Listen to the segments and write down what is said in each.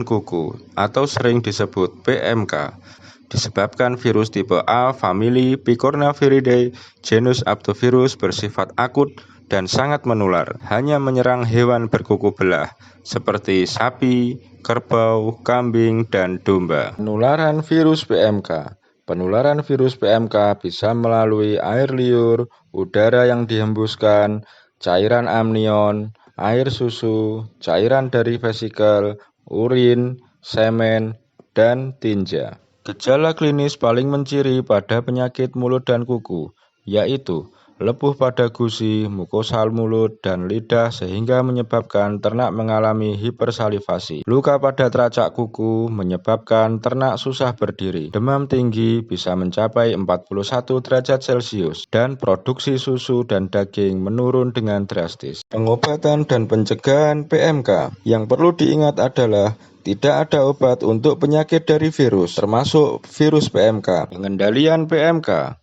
kuku atau sering disebut PMK disebabkan virus tipe A famili Picornaviridae genus Aptovirus bersifat akut dan sangat menular, hanya menyerang hewan berkuku belah seperti sapi, kerbau, kambing, dan domba. Penularan virus PMK. Penularan virus PMK bisa melalui air liur, udara yang dihembuskan, cairan amnion, air susu, cairan dari vesikel, urin, semen, dan tinja. Gejala klinis paling menciri pada penyakit mulut dan kuku, yaitu lepuh pada gusi, mukosal mulut, dan lidah sehingga menyebabkan ternak mengalami hipersalivasi. Luka pada teracak kuku menyebabkan ternak susah berdiri. Demam tinggi bisa mencapai 41 derajat Celcius dan produksi susu dan daging menurun dengan drastis. Pengobatan dan pencegahan PMK. Yang perlu diingat adalah tidak ada obat untuk penyakit dari virus, termasuk virus PMK. Pengendalian PMK.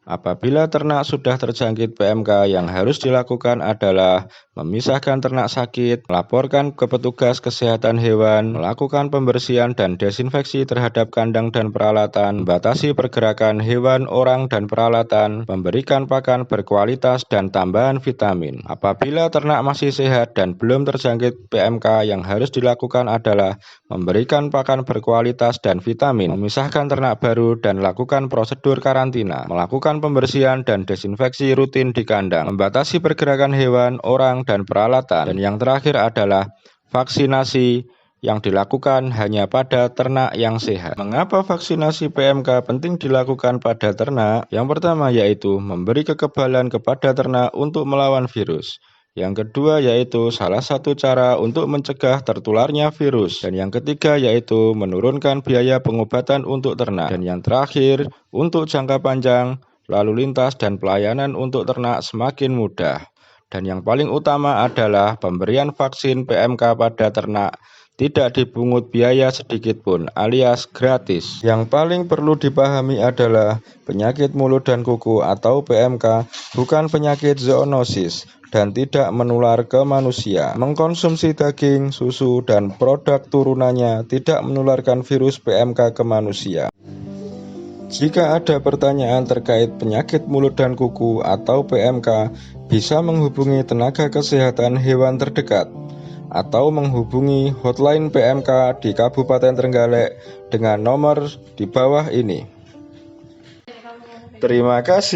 Apabila ternak sudah terjangkit PMK, yang harus dilakukan adalah memisahkan ternak sakit, melaporkan ke petugas kesehatan hewan, melakukan pembersihan dan desinfeksi terhadap kandang dan peralatan, membatasi pergerakan hewan, orang, dan peralatan, memberikan pakan berkualitas dan tambahan vitamin. Apabila ternak masih sehat dan belum terjangkit PMK, yang harus dilakukan adalah memberikan pakan berkualitas dan vitamin, memisahkan ternak baru dan lakukan prosedur karantina, melakukan pembersihan dan desinfeksi rutin di kandang, membatasi pergerakan hewan, orang, dan peralatan, dan yang terakhir adalah vaksinasi yang dilakukan hanya pada ternak yang sehat. Mengapa vaksinasi PMK penting dilakukan pada ternak? Yang pertama yaitu memberi kekebalan kepada ternak untuk melawan virus. Yang kedua yaitu salah satu cara untuk mencegah tertularnya virus. Dan yang ketiga yaitu menurunkan biaya pengobatan untuk ternak. Dan yang terakhir, untuk jangka panjang, lalu lintas dan pelayanan untuk ternak semakin mudah. Dan yang paling utama adalah pemberian vaksin PMK pada ternak tidak dipungut biaya sedikit pun, alias gratis. Yang paling perlu dipahami adalah penyakit mulut dan kuku atau PMK bukan penyakit zoonosis dan tidak menular ke manusia. Mengkonsumsi daging, susu, dan produk turunannya tidak menularkan virus PMK ke manusia. Jika ada pertanyaan terkait penyakit mulut dan kuku atau PMK, bisa menghubungi tenaga kesehatan hewan terdekat atau menghubungi hotline PMK di Kabupaten Trenggalek dengan nomor di bawah ini. Terima kasih.